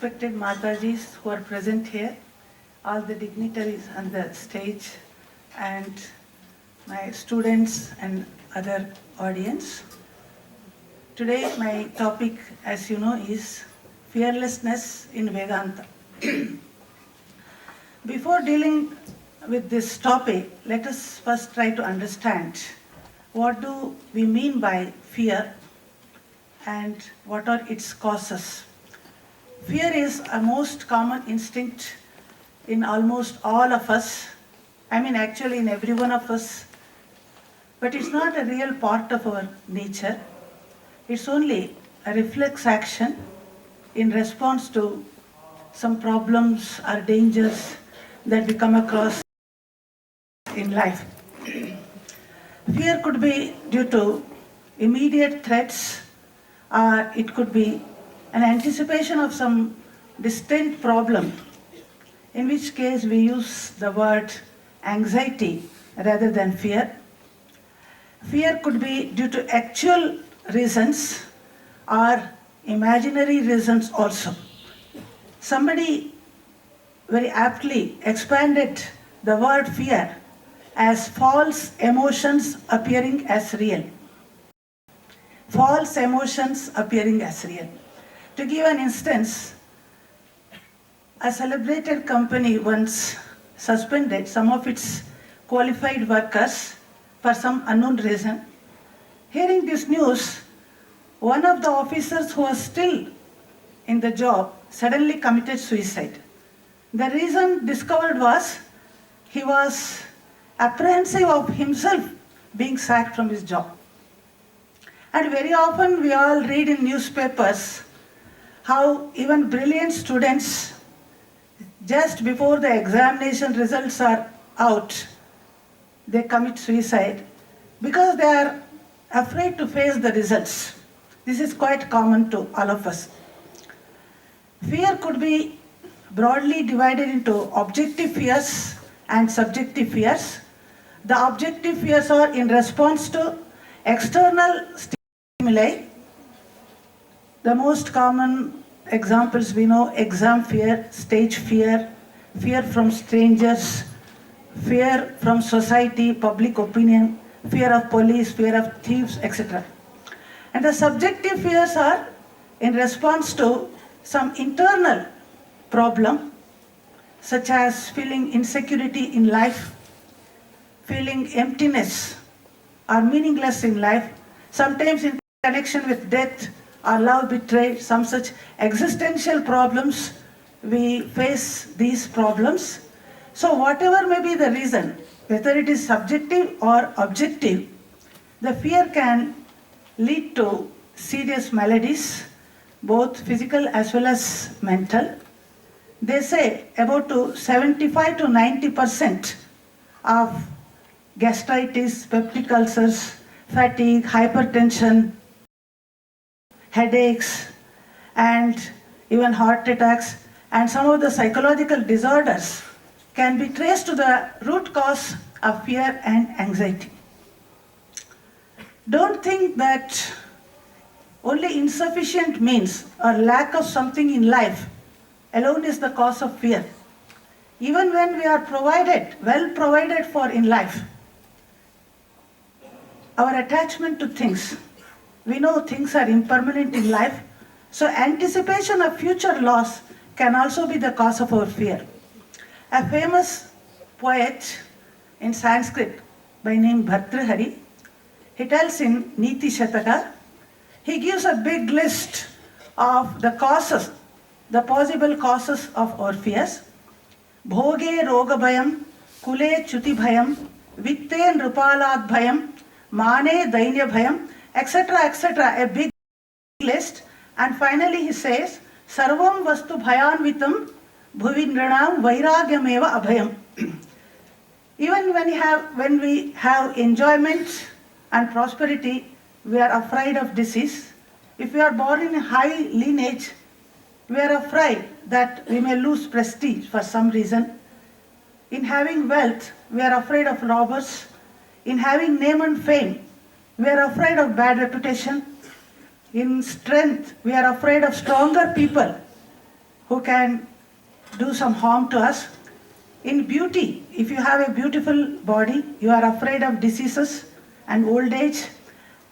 Respected Matajis who are present here, all the dignitaries on the stage, and my students and other audience. Today my topic, as you know, is fearlessness in Vedanta. Before dealing with this topic, let us first try to understand what do we mean by fear and what are its causes. Fear is a most common instinct in almost all of us. Actually in every one of us. But it's not a real part of our nature. It's only a reflex action in response to some problems or dangers that we come across in life. Fear could be due to immediate threats, or it could be an anticipation of some distant problem, in which case we use the word anxiety rather than fear. Fear could be due to actual reasons or imaginary reasons also. Somebody very aptly expanded the word fear as false emotions appearing as real. False emotions appearing as real. To give an instance, a celebrated company once suspended some of its qualified workers for some unknown reason. Hearing this news, one of the officers who was still in the job suddenly committed suicide. The reason discovered was he was apprehensive of himself being sacked from his job. And very often we all read in newspapers how even brilliant students, just before the examination results are out, they commit suicide because they are afraid to face the results. This is quite common to all of us. Fear could be broadly divided into objective fears and subjective fears. The objective fears are in response to external stimuli. The most common examples we know: exam fear, stage fear, fear from strangers, fear from society, public opinion, fear of police, fear of thieves, etc. And the subjective fears are in response to some internal problem, such as feeling insecurity in life, feeling emptiness or meaningless in life, sometimes in connection with death or love betrayed, some such existential problems. We face these problems. So whatever may be the reason, whether it is subjective or objective, the fear can lead to serious maladies, both physical as well as mental. They say about 75 to 90% of gastritis, peptic ulcers, fatigue, hypertension, headaches, and even heart attacks, and some of the psychological disorders can be traced to the root cause of fear and anxiety. Don't think that only insufficient means or lack of something in life alone is the cause of fear. Even when we are well provided for in life, our attachment to things, we know things are impermanent in life, so anticipation of future loss can also be the cause of our fear. A famous poet in Sanskrit by name Bhartrhari, he tells in Niti Shataka, he gives a big list of the causes, the possible causes of our fears. Bhoge roga bhayam, kule chuti bhayam, vitte nrupalad bhayam, mane dainya bhayam, etc., etc., a big list. And finally he says, sarvam vastu bhayanvitam bhuvindranam vairagyameva abhayam. Even when we have enjoyment and prosperity, we are afraid of disease. If we are born in a high lineage, we are afraid that we may lose prestige for some reason. In having wealth, we are afraid of robbers. In having name and fame, we are afraid of bad reputation. In strength, we are afraid of stronger people. who can do some harm to us. In beauty, if you have a beautiful body, you are afraid of diseases and old age.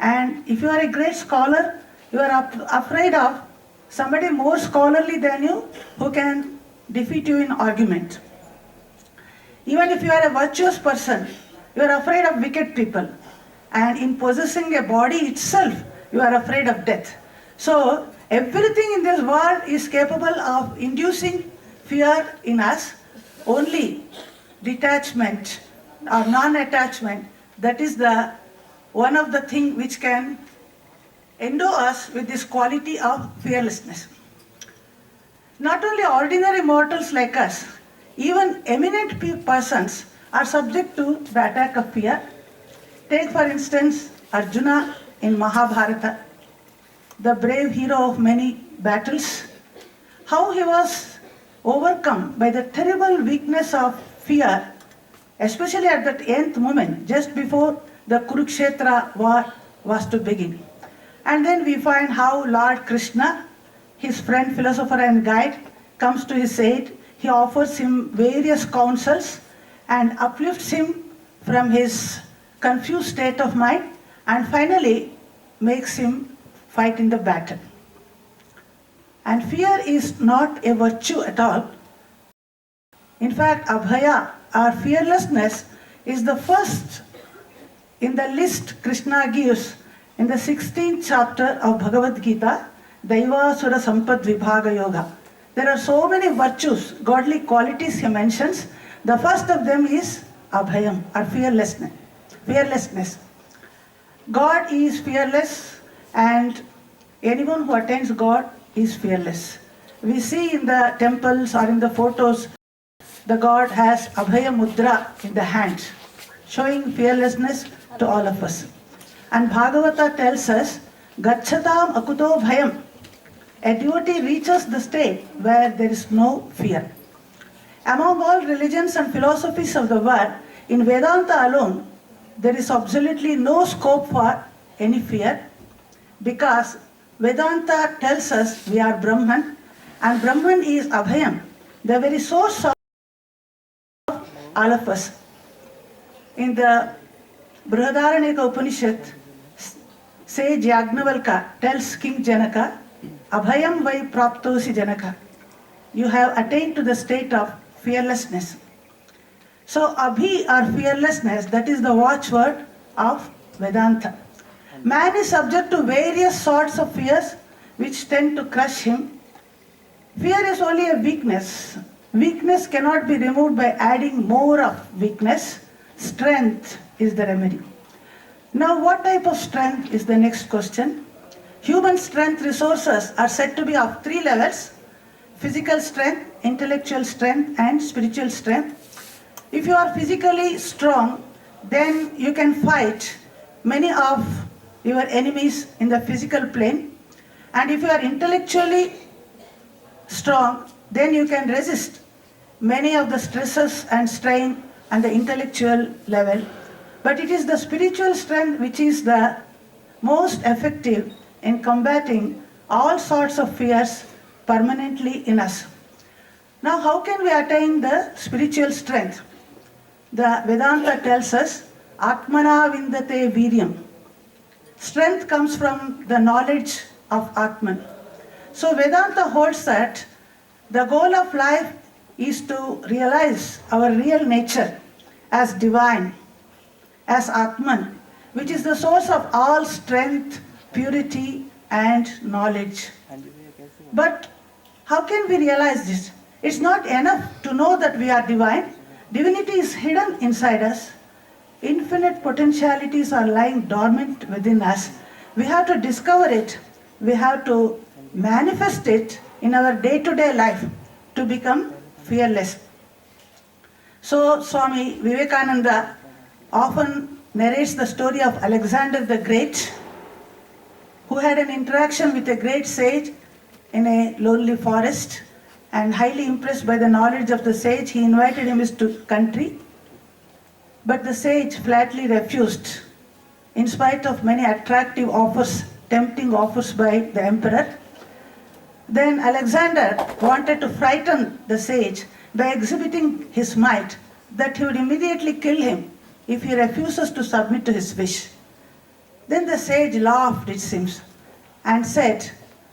And if you are a great scholar, you are afraid of somebody more scholarly than you who can defeat you in argument. Even if you are a virtuous person, you are afraid of wicked people. And in possessing a body itself, you are afraid of death. So, everything in this world is capable of inducing fear in us. Only detachment or non-attachment, that is the one of the things which can endow us with this quality of fearlessness. Not only ordinary mortals like us, even eminent persons are subject to the attack of fear. Take for instance Arjuna in Mahabharata, the brave hero of many battles, how he was overcome by the terrible weakness of fear, especially at that nth moment, just before the Kurukshetra war was to begin. And then we find how Lord Krishna, his friend, philosopher and guide, comes to his aid. He offers him various counsels and uplifts him from his confused state of mind and finally makes him fight in the battle. And fear is not a virtue at all. In fact, Abhaya, or fearlessness, is the first in the list Krishna gives in the 16th chapter of Bhagavad Gita, Daivasura Sampad Vibhaga Yoga. There are so many virtues, godly qualities he mentions. The first of them is Abhayam, or fearlessness. God is fearless, and anyone who attains God is fearless. We see in the temples or in the photos, the God has Abhaya Mudra in the hand, showing fearlessness to all of us. And Bhagavata tells us, Gacchatam akuto bhayam. A devotee reaches the state where there is no fear. Among all religions and philosophies of the world, in Vedanta alone, there is absolutely no scope for any fear, because Vedanta tells us we are Brahman, and Brahman is Abhayam, the very source of all of us. In the Brihadaranyaka Upanishad, sage Yagnavalka tells King Janaka, Abhayam vai praptosi Janaka. You have attained to the state of fearlessness. So Abhi, or fearlessness, that is the watchword of Vedanta. Man is subject to various sorts of fears which tend to crush him. Fear is only a weakness. Weakness cannot be removed by adding more of weakness. Strength is the remedy. Now, what type of strength is the next question? Human strength resources are said to be of three levels: physical strength, intellectual strength, and spiritual strength. If you are physically strong, then you can fight many of your enemies in the physical plane. And if you are intellectually strong, then you can resist many of the stresses and strain on the intellectual level. But it is the spiritual strength which is the most effective in combating all sorts of fears permanently in us. Now, how can we attain the spiritual strength? The Vedanta tells us, Atmana Vindate Viryam. Strength comes from the knowledge of Atman. So Vedanta holds that the goal of life is to realize our real nature as divine, as Atman, which is the source of all strength, purity, and knowledge. But how can we realize this? It's not enough to know that we are divine. Divinity is hidden inside us. Infinite potentialities are lying dormant within us. We have to discover it. We have to manifest it in our day-to-day life to become fearless. So Swami Vivekananda often narrates the story of Alexander the Great, who had an interaction with a great sage in a lonely forest, and highly impressed by the knowledge of the sage, he invited him to his country. But the sage flatly refused, in spite of many attractive offers, tempting offers by the emperor. Then Alexander wanted to frighten the sage by exhibiting his might, that he would immediately kill him if he refuses to submit to his wish. Then the sage laughed, it seems, and said,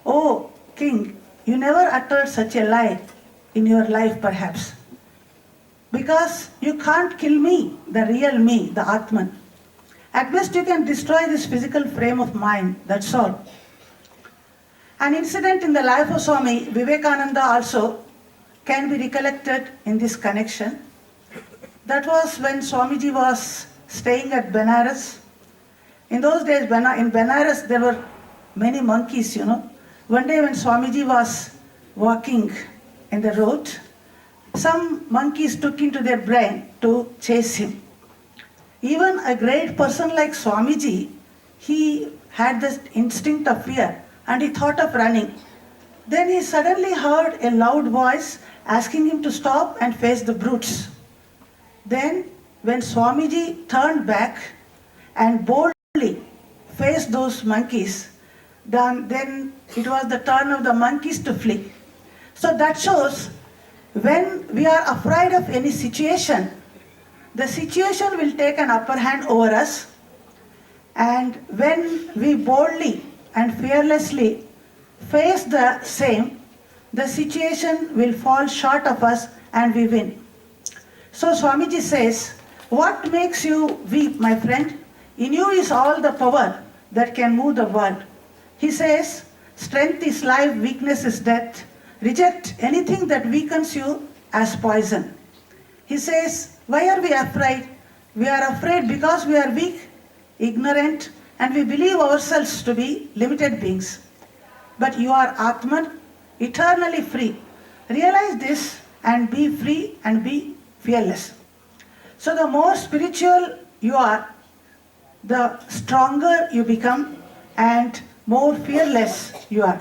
"Oh, king, you never uttered such a lie in your life, perhaps. Because you can't kill me, the real me, the Atman. At best, you can destroy this physical frame of mine, that's all." An incident in the life of Swami Vivekananda also can be recollected in this connection. That was when Swamiji was staying at Benares. In those days, in Benares, there were many monkeys, you know. One day when Swamiji was walking in the road, some monkeys took into their brain to chase him. Even a great person like Swamiji, he had this instinct of fear and he thought of running. Then he suddenly heard a loud voice asking him to stop and face the brutes. Then, when Swamiji turned back and boldly faced those monkeys, then it was the turn of the monkeys to flee. So that shows when we are afraid of any situation, the situation will take an upper hand over us. And when we boldly and fearlessly face the same, the situation will fall short of us and we win. So Swamiji says, "What makes you weep, my friend? In you is all the power that can move the world." He says, "Strength is life, weakness is death. Reject anything that weakens you as poison." He says, why are we afraid? We are afraid because we are weak, ignorant, and we believe ourselves to be limited beings. But you are Atman, eternally free. Realize this and be free and be fearless. So the more spiritual you are, the stronger you become and more fearless you are.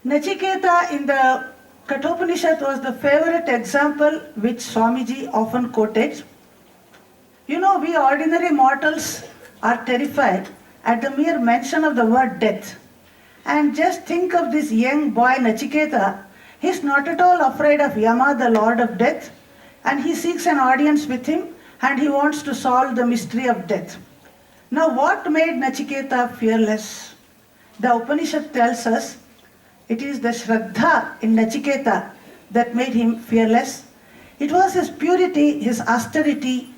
Nachiketa in the Kathopanishad was the favorite example which Swamiji often quoted. You know, we ordinary mortals are terrified at the mere mention of the word death. And just think of this young boy Nachiketa. He is not at all afraid of Yama, the Lord of Death, and he seeks an audience with him and he wants to solve the mystery of death. Now, what made Nachiketa fearless? The Upanishad tells us it is the Shraddha in Nachiketa that made him fearless. It was his purity, his austerity,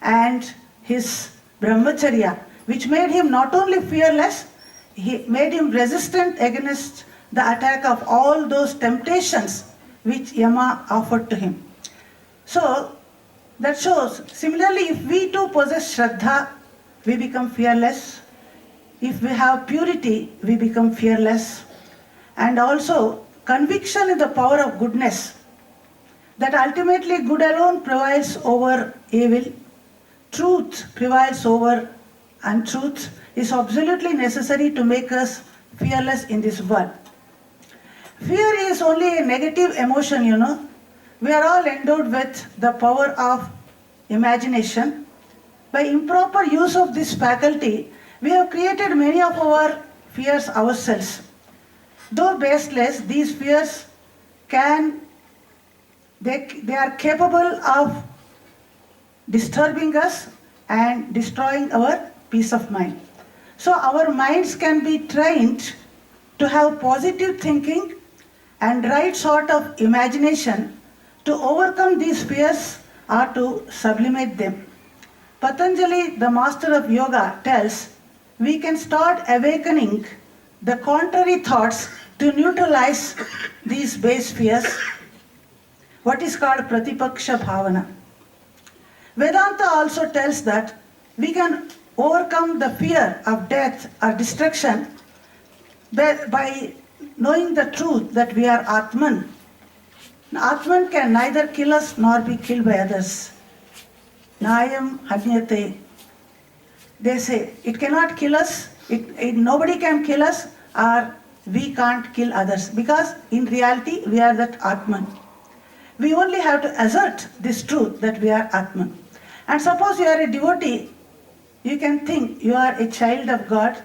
and his brahmacharya, which made him not only fearless, he made him resistant against the attack of all those temptations which Yama offered to him. So, that shows, similarly, if we too possess Shraddha, we become fearless. If we have purity, we become fearless. And also, conviction in the power of goodness, that ultimately good alone prevails over evil. Truth prevails over untruth is absolutely necessary to make us fearless in this world. Fear is only a negative emotion, you know. We are all endowed with the power of imagination. By improper use of this faculty, we have created many of our fears ourselves. Though baseless, these fears they are capable of disturbing us and destroying our peace of mind. So our minds can be trained to have positive thinking and right sort of imagination to overcome these fears or to sublimate them. Patanjali, the master of yoga, tells we can start awakening the contrary thoughts to neutralize these base fears, what is called Pratipaksha Bhavana. Vedanta also tells that we can overcome the fear of death or destruction by knowing the truth that we are Atman. Atman can neither kill us nor be killed by others. Nayam Hanyate. They say it cannot kill us, nobody can kill us, or we can't kill others, because in reality we are that Atman. We only have to assert this truth that we are Atman. And suppose you are a devotee, you can think you are a child of God,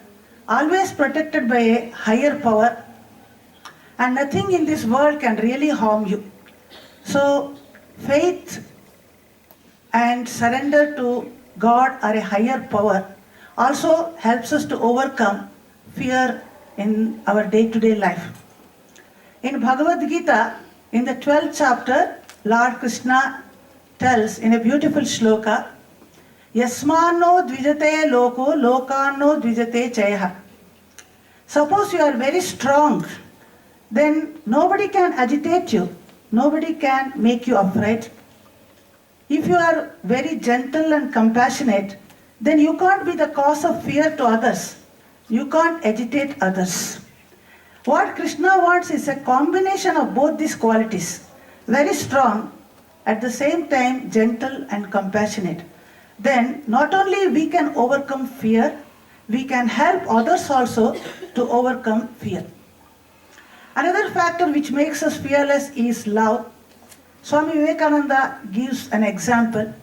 always protected by a higher power, and nothing in this world can really harm you. So faith and surrender to God or a higher power also helps us to overcome fear in our day-to-day life. In Bhagavad Gita, in the 12th chapter, Lord Krishna tells in a beautiful shloka, Yasmano dvijate loko lokano dvijate chayah. Suppose you are very strong, then nobody can agitate you, nobody can make you afraid. If you are very gentle and compassionate, then you can't be the cause of fear to others. You can't agitate others. What Krishna wants is a combination of both these qualities. Very strong, at the same time gentle and compassionate. Then not only we can overcome fear, we can help others also to overcome fear. Another factor which makes us fearless is love. Swami Vivekananda gives an example.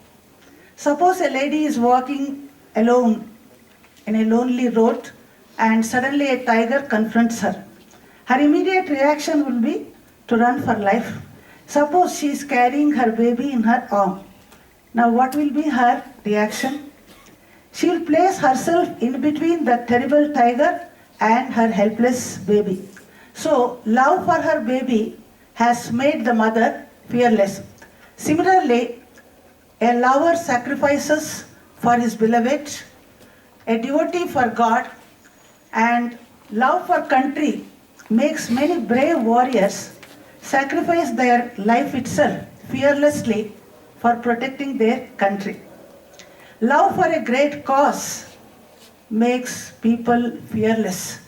Suppose a lady is walking alone in a lonely road and suddenly a tiger confronts her. Her immediate reaction will be to run for life. Suppose she is carrying her baby in her arm. Now what will be her reaction? She will place herself in between the terrible tiger and her helpless baby. So love for her baby has made the mother fearless. Similarly, a lover sacrifices for his beloved, a devotee for God, and love for country makes many brave warriors sacrifice their life itself fearlessly for protecting their country. Love for a great cause makes people fearless.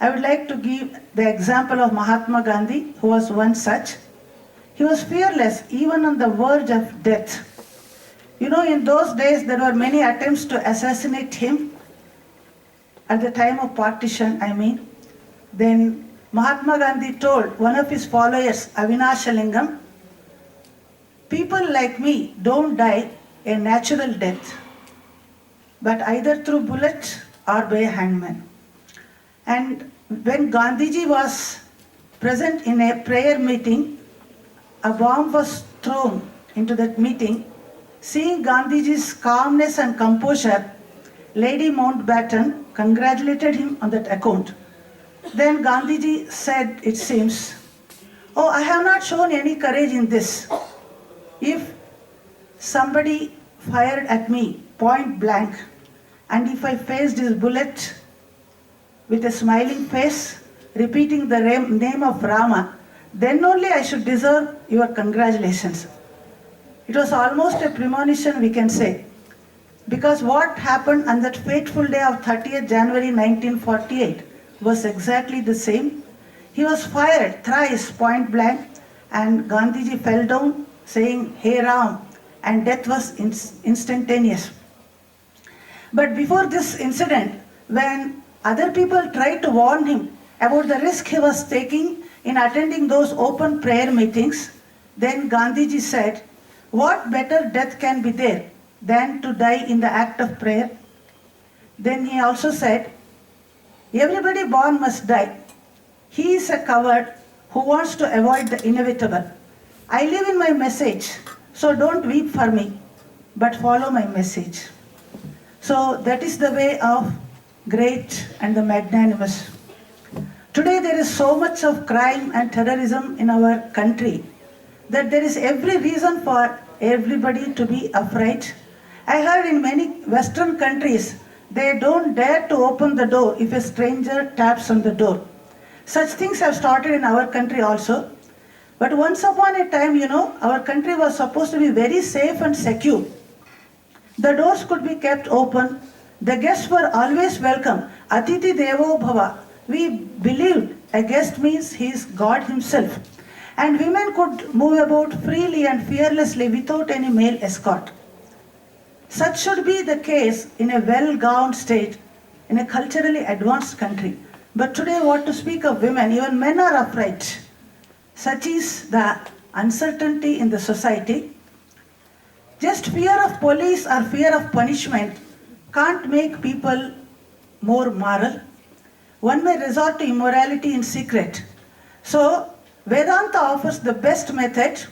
I would like to give the example of Mahatma Gandhi, who was one such. He was fearless even on the verge of death. You know, in those days there were many attempts to assassinate him. At the time of partition, I mean. Then Mahatma Gandhi told one of his followers, Avinashalingam, people like me don't die a natural death, but either through bullet or by a hangman. And when Gandhiji was present in a prayer meeting, a bomb was thrown into that meeting. Seeing Gandhiji's calmness and composure, Lady Mountbatten congratulated him on that account. Then Gandhiji said, it seems, oh, I have not shown any courage in this. If somebody fired at me point blank, and if I faced his bullet with a smiling face, repeating the name of Rama, then only I should deserve your congratulations. It was almost a premonition, we can say. Because what happened on that fateful day of 30th January 1948 was exactly the same. He was fired thrice point blank, and Gandhiji fell down saying, Hey Ram, and death was instantaneous. But before this incident, when other people tried to warn him about the risk he was taking in attending those open prayer meetings, then Gandhiji said, what better death can be there than to die in the act of prayer? Then he also said, everybody born must die. He is a coward who wants to avoid the inevitable. I live in my message, so don't weep for me, but follow my message. So that is the way of great and the magnanimous. Today there is so much of crime and terrorism in our country that there is every reason for everybody to be afraid. I heard in many Western countries, they don't dare to open the door if a stranger taps on the door. Such things have started in our country also. But once upon a time, our country was supposed to be very safe and secure. The doors could be kept open. The guests were always welcome. Atiti Devo Bhava. We believed a guest means he is God himself. And women could move about freely and fearlessly without any male escort. Such should be the case in a well-gowned state, in a culturally advanced country. But today, what to speak of women, even men are afraid. Such is the uncertainty in the society. Just fear of police or fear of punishment can't make people more moral. One may resort to immorality in secret, So, Vedanta offers the best method.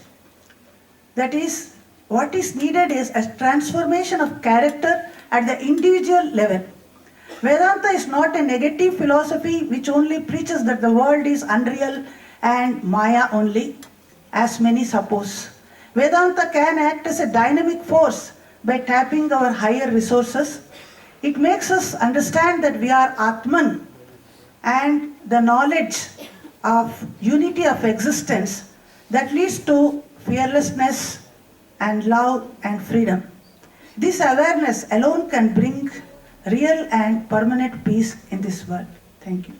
That is, what is needed is a transformation of character at the individual level. Vedanta is not a negative philosophy which only preaches that the world is unreal and Maya only, as many suppose. Vedanta can act as a dynamic force by tapping our higher resources. It makes us understand that we are Atman, and the knowledge of unity of existence that leads to fearlessness and love and freedom. This awareness alone can bring real and permanent peace in this world. Thank you.